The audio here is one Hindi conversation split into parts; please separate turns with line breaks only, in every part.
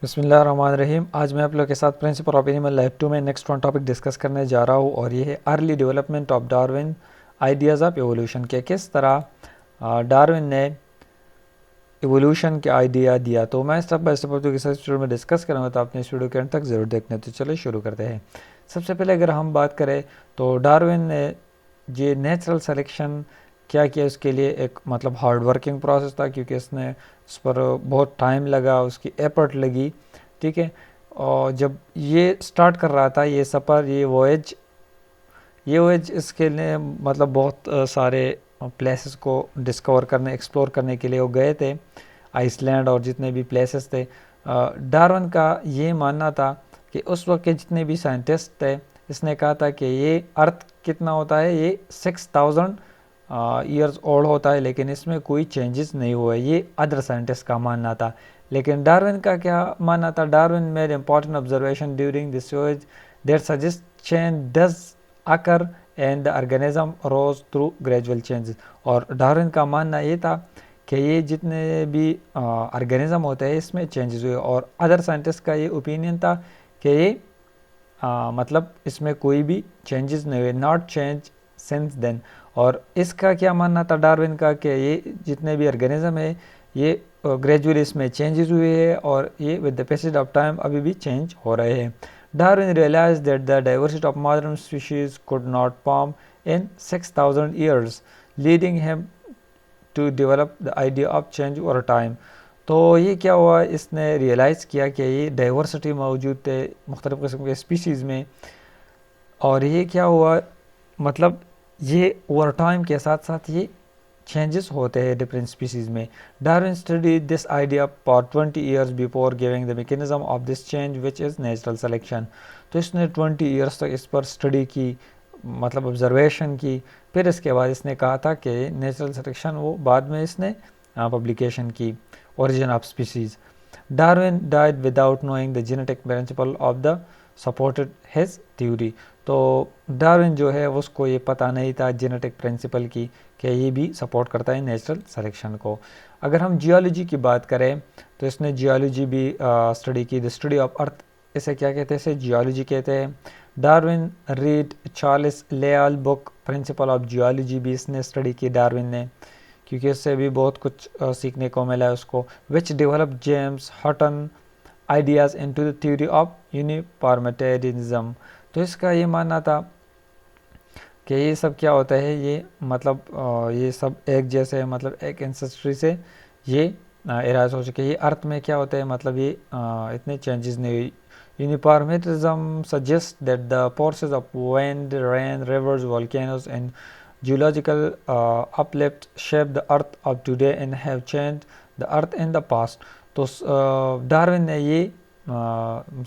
बिस्मिल्लाहिर्रहमानिर्रहीम। आज मैं आप लोग के साथ प्रिंसिपल ऑफ एनिमल लाइफ 2 में नेक्स्ट वन टॉपिक डिस्कस करने जा रहा हूँ और ये है early development of Darwin ideas of evolution के किस तरह डार्विन ने एवोल्यूशन के आइडिया दिया। तो मैं स्टेप बाय स्टेप आपके साथ वीडियो में डिस्कस करूँगा, तो आपने इस वीडियो के अंत तक ज़रूर देखना है। तो चलिए शुरू करते हैं। सबसे पहले अगर हम बात करें तो डार्विन ने ये नेचुरल सिलेक्शन क्या किया, उसके लिए एक मतलब हार्ड वर्किंग प्रोसेस था, क्योंकि इसने इस पर बहुत टाइम लगा, उसकी एफर्ट लगी। ठीक है। और जब ये स्टार्ट कर रहा था ये सफ़र, ये वॉयज इसके लिए मतलब बहुत सारे प्लेसेस को डिस्कवर करने, एक्सप्लोर करने के लिए वो गए थे, आइसलैंड और जितने भी प्लेसेस थे। डार्विन का ये मानना था कि उस वक्त के जितने भी साइंटिस्ट थे, इसने कहा था कि ये अर्थ कितना होता है, ये 6000 ईयर्स ओल्ड होता है, लेकिन इसमें कोई चेंजेस नहीं हुए। ये अदर साइंटिस्ट का मानना था। लेकिन डार्विन का क्या मानना था? Darwin made important observation during this voyage that suggest change does occur and the organism rose through gradual changes. और डार्विन का मानना ये था कि ये जितने भी ऑर्गेनिज्म होते हैं इसमें चेंजेस हुए, और अदर साइंटिस्ट का ये ओपिनियन था कि ये मतलब इसमें कोई भी चेंजेस नहीं हुए, नॉट चेंज सिंस देन। और इसका क्या मानना था डार्विन का कि ये जितने भी ऑर्गेनिज्म है ये ग्रेजुअली इसमें चेंजेस हुए हैं, और ये with the passage of time अभी भी चेंज हो रहे हैं। Darwin realized that the diversity of modern species could not form in 6000 years, leading him to develop the idea of change over time. तो ये क्या हुआ, इसने रियलाइज़ किया कि ये डाइवर्सिटी मौजूद थे मुख्तलिफ़ किस्म के स्पीशीज़ में, और ये क्या हुआ मतलब ये ओवर टाइम के साथ साथ ये चेंजेस होते हैं डिफरेंट स्पीशीज़ में। Darwin studied this idea for 20 years before giving the mechanism of this change which is natural selection. तो इसने 20 ईयर्स तक इस पर स्टडी की, मतलब ऑब्जर्वेशन की। फिर इसके बाद इसने कहा था कि नेचुरल सिलेक्शन वो बाद में इसने पब्लिकेशन की, origin of species. Darwin died without knowing the genetic principle of the supported his theory. तो डार्विन जो है उसको ये पता नहीं था जेनेटिक प्रिंसिपल की कि ये भी सपोर्ट करता है नेचुरल सिलेक्शन को। अगर हम जियोलॉजी की बात करें तो इसने जियोलॉजी भी स्टडी की, द स्टडी ऑफ अर्थ, इसे क्या कहते हैं? इसे जियोलॉजी कहते हैं। Darwin read Charles Lyell book principle of geology भी इसने स्टडी की डार्विन ने, क्योंकि इससे भी बहुत कुछ सीखने को मिला है उसको। Which develop James Hutton ideas into the theory of uniformitarianism. तो इसका ये मानना था कि ये सब क्या होता है, ये मतलब ये सब एक जैसे, मतलब एक एंसेस्ट्री से ये इराज हो चुके। ये अर्थ में क्या होता है, मतलब ये इतने चेंजेस नहीं हुई। Uniformitarianism suggest that the forces of wind, rain, rivers, volcanoes and geological uplift shape the earth of today and have changed the earth in the past। तो डार्विन ने ये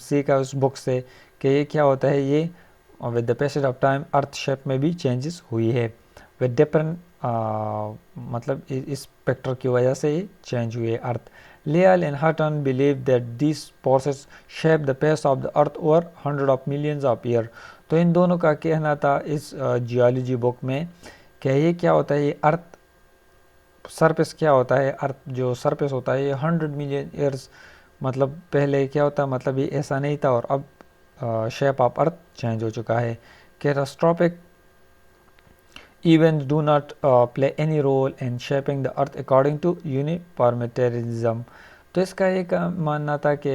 सीखा उस बुक से कि ये क्या होता है, ये with the passage of time earth shape में भी चेंजेस हुई है, विद डिफरेंट मतलब इस फैक्टर की वजह से ये चेंज हुई है earth. Lyell and Hutton believe that this forces shape the face of the earth over 100 millions of year. तो इन दोनों का कहना था इस जियोलॉजी बुक में कि ये क्या होता है, ये अर्थ सरफेस क्या होता है, अर्थ जो सरफेस होता है ये 100 मिलियन ईयर्स, मतलब पहले क्या होता, मतलब ये ऐसा नहीं था, और अब शेप ऑफ अर्थ चेंज हो चुका है। Catastrophic events do not play any role in shaping the earth according to uniformitarianism। तो इसका एक मानना था कि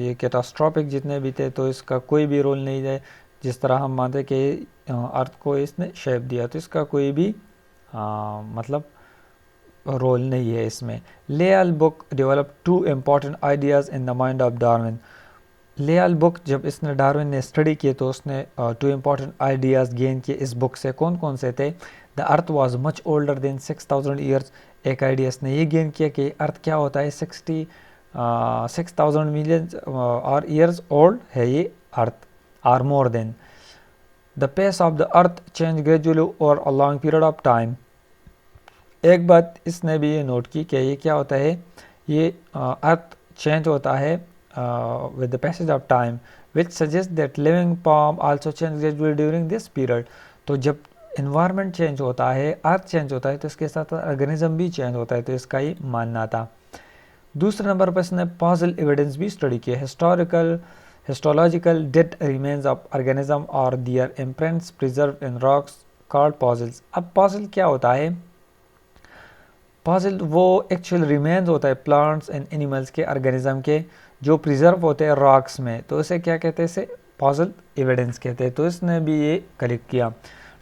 ये कैटास्ट्रॉफिक जितने भी थे तो इसका कोई भी रोल नहीं है, जिस तरह हम मानते कि अर्थ को इसने शेप दिया, तो इसका कोई भी मतलब रोल नहीं है इसमें। Lyell book develop two important ideas in the mind of Darwin. Lyell book जब इसने डार्विन ने स्टडी किए तो उसने टू इम्पॉर्टेंट आइडियाज़ गेन किए इस बुक से। कौन कौन से थे? The earth was much older than 6000 years. एक आइडिया इसने ये गेन किया कि अर्थ क्या होता है, 6000 मिलियन और ईयर्स ओल्ड है ये earth, or more than. The pace of the earth change gradually over a long period of time. एक बात इसने भी ये नोट की कि ये क्या होता है, ये अर्थ चेंज होता है with the passage of time, which suggests that living form also change gradually during this period। तो जब environment चेंज होता है, अर्थ चेंज होता है, तो इसके साथ ऑर्गेनिज्म भी चेंज होता है, तो इसका ये मानना था। दूसरे नंबर पर इसने पॉजिल एविडेंस भी स्टडी किया, histological dead remains of organism और their imprints preserve in rocks called fossils. अब पॉजिल क्या होता है? पॉजिल वो एक्चुअल रिमेन्स होता है प्लांट्स एंड एनिमल्स के, ऑर्गेनिज्म के, जो प्रिजर्व होते हैं रॉक्स में, तो इसे क्या कहते हैं? इसे पॉजिल एविडेंस कहते हैं। तो इसने भी ये कलेक्ट किया।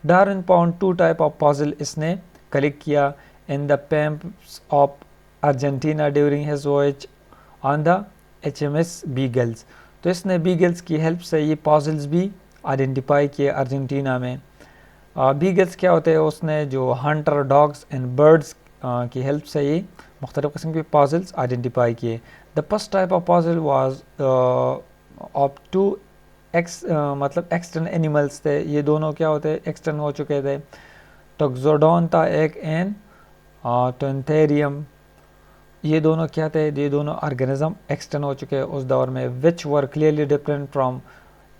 डार्विन फाउंड 2 टाइप ऑफ पॉजिल इसने कलेक्ट किया in the PAMPs of Argentina during his voyage on the HMS beagles. तो इसने बीगल्स की हेल्प से ये पॉजिल्स भी आइडेंटिफाई किए अर्जेंटीना में। बीगल्स क्या होते हैं? उसने जो हंटर डॉग्स एंड बर्ड्स की हेल्प से ये मुख्तलिफ़ किस्म के पॉजिल्स आइडेंटिफाई किए। The first type of fossil was of 2 मतलब एक्सटर्न एनिमल्स थे। ये दोनों क्या होते हैं? एक्सटर्न हो चुके थे। टोक्सोडोन था एक एंड टोन्थेरियम, ये दोनों क्या थे? ये दोनों ऑर्गेनिज्म एक्सटर्न हो चुके हैं उस दौर में, which were clearly different from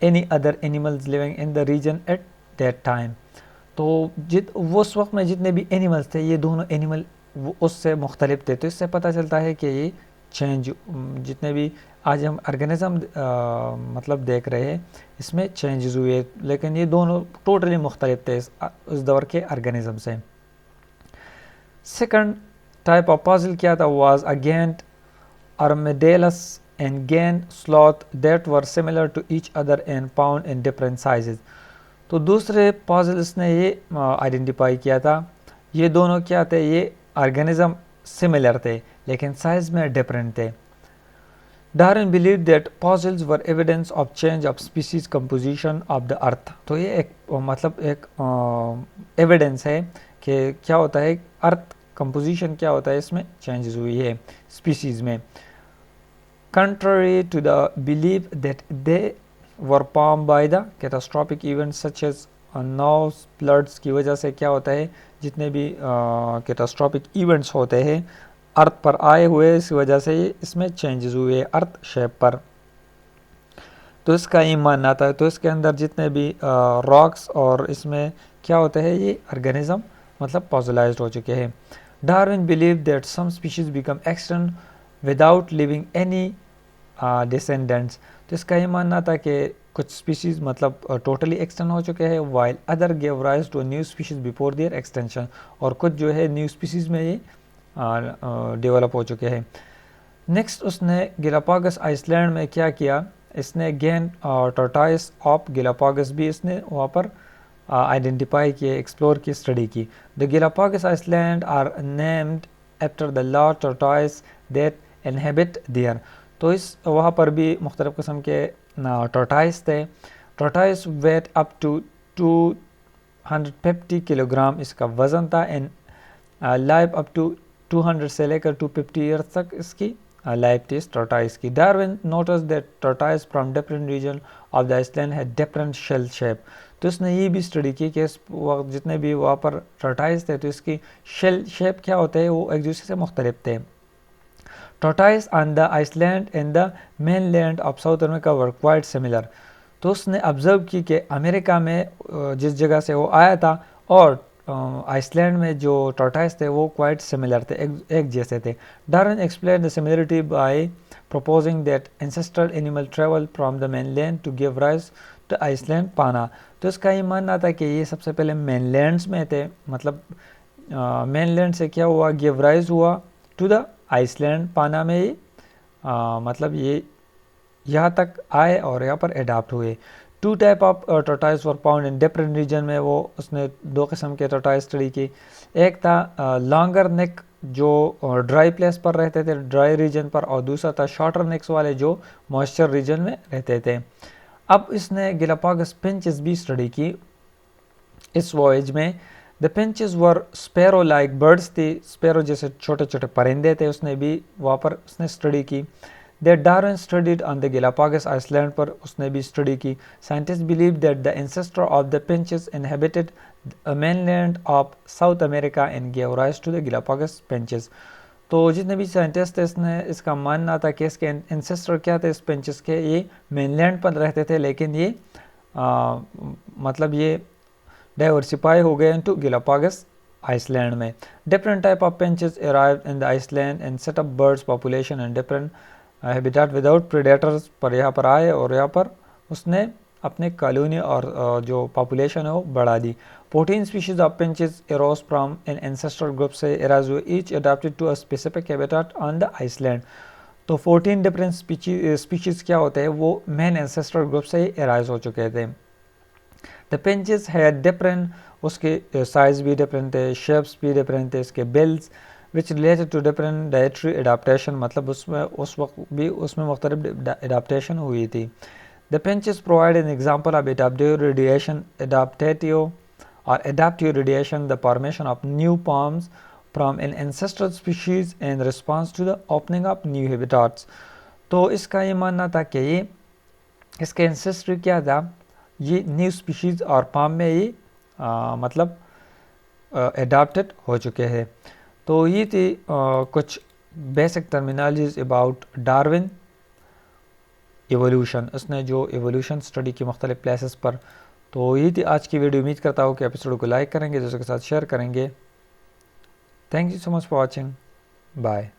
any other animals living in the region at that time. तो उस वक्त में जितने भी एनिमल्स थे, ये दोनों एनिमल उससे मुख्तलिफ थे। तो इससे पता चलता है कि ये चेंज, जितने भी आज हम ऑर्गेनिज्म मतलब देख रहे हैं, इसमें चेंजेस हुए, लेकिन ये दोनों टोटली मुख्तलिफ थे उस दौर के ऑर्गेनिज्म से। सेकंड टाइप ऑफ पॉजिल क्या था? Was again armadillos and gain sloth that were similar to each other and found in different sizes। तो दूसरे पॉजिल्स ने ये आइडेंटिफाई किया था, ये दोनों क्या थे? ये ऑर्गेनिज्म सिमिलर थे लेकिन साइज में डिफरेंट थे। Darwin believe that fossils were evidence of change of species composition of the earth. तो ये एक मतलब एक एविडेंस है कि क्या होता है, अर्थ कंपोजिशन क्या होता है, इसमें चेंजेस हुई है स्पीसीज में। Contrary to the belief that they were formed by the catastrophic events such as Noah's floods की वजह से क्या होता है, जितने भी कैटास्ट्रॉपिक इवेंट्स होते हैं अर्थ पर आए हुए, इस वजह से इसमें चेंजेस हुए अर्थ शेप पर। तो इसका ये मानना था। तो इसके अंदर जितने भी रॉक्स और इसमें क्या होते हैं, ये ऑर्गेनिज्म मतलब पॉजिलाइज्ड हो चुके हैं। Darwin believe that some species become extinct without leaving any descendants. तो इसका ये मानना था कि कुछ स्पीशीज़ मतलब टोटली एक्सटेंड हो चुके हैं, while other give rise to new species before their extinction, और कुछ जो है न्यू स्पीशीज़ में ये डेवलप हो चुके हैं। नेक्स्ट उसने गिलापागस आइसलैंड में क्या किया, इसने गेन टोर्टाइस ऑफ गिलापागस भी इसने वहाँ पर आइडेंटिफाई किए, एक्सप्लोर की, स्टडी की। The Galapagos island are named after the large tortoise that inhabit there. तो इस वहाँ पर भी मुख्तलिफ़ किस्म के टोर्टाइस थे। टोर्टाइस वेट अप टू 250 किलोग्राम इसका वज़न था, एंड लाइफ अप टू 200 से लेकर 250 ईयर्स तक इसकी लाइफ थी इस टोर्टाइस की। Darwin notice that tortoise from different region of the island had different shell shape. तो इसने ये भी स्टडी की कि इस वक्त जितने भी वहाँ पर टोर्टाइस थे तो इसकी शेल शेप क्या होते हैं, वो एक दूसरे से मुख्तलिफ थे। Tortoise on the Iceland and the mainland of South America were quite similar। तो उसने ऑब्जर्व की कि अमेरिका में जिस जगह से वो आया था और आइसलैंड में जो टोर्टाइस थे वो क्वाइट सिमिलर थे, एक जैसे थे। Darwin explain the similarity by proposing that ancestral animal travel from the mainland to give rise to Iceland पाना। तो इसका ये मानना था कि ये सबसे पहले मेनलैंड्स में थे, मतलब मेनलैंड से क्या हुआ, गिव राइज हुआ टू द आइसलैंड पाना में ये मतलब ये यहाँ तक आए और यहाँ पर एडाप्ट हुए। 2 type of tortoise were found in different region में, वो उसने 2 किस्म के टोर्टाइस स्टडी की। एक था लॉन्गर नेक जो ड्राई प्लेस पर रहते थे, ड्राई रीजन पर, और दूसरा था शॉर्टर नेक्स वाले जो मॉइस्चर रीजन में रहते थे। अब इसने गिलापागस पिंचेस भी स्टडी की इस वॉयज में। The pinches were sparrow like birds थी, स्पैरो जैसे छोटे छोटे परिंदे थे, उसने भी वहाँ पर उसने स्टडी की। That Darwin studied on the Galapagos island पर उसने भी स्टडी की। Scientist believe that the ancestor of the finches inhabited mainland of South America and gave rise to the Galapagos pinches। तो जितने भी साइंटिस्ट थे इसने इसका मानना था कि इसके एंसेस्टर क्या थे इस पिंचेस के, ये मेनलैंड पर रहते थे, लेकिन ये मतलब ये डाइवर्सिफाई हो गए इनटू गिलापागस आइसलैंड में। Different type of finches arrive in the island and set up birds population and different habitat without predators, पर यहाँ पर आए और यहाँ पर उसने अपने कॉलोनी और जो पॉपुलेशन है वो बढ़ा दी। 14 species of finches arose from an ancestral group से arose each adopted to a specific habitat on the island. तो 14 डिफरेंट स्पीशीज क्या होते हैं वो मेन एंसेस्ट्रल ग्रुप से ही एराइज हो चुके थे। द पिंचेस है डिफरेंट, उसके साइज भी डिफरेंट थे, शेप्स भी डिफरेंट थे, इसके bills which related to different dietary adaptation, मतलब उसमें उस वक्त भी उसमें मुख्तलिफ एडाप्टेशन हुई थी। The pinches provide an example of adaptive radiation, adaptive radiation, the formation of new palms from an ancestral species in response to the opening of new habitats। तो इसका ये मानना था कि ये इसके एंसेस्ट्री क्या था, ये न्यू स्पीशीज़ और पाम में ये मतलब एडाप्टेड हो चुके हैं। तो ये थी कुछ basic terminologies about Darwin evolution, उसने जो एवोल्यूशन स्टडी की मुख्तलिफ प्लेसेस पर। तो ये थी आज की वीडियो। उम्मीद करता हूँ कि एपिसोड को लाइक करेंगे, दोस्तों के साथ शेयर करेंगे। Thank you so much for watching, bye.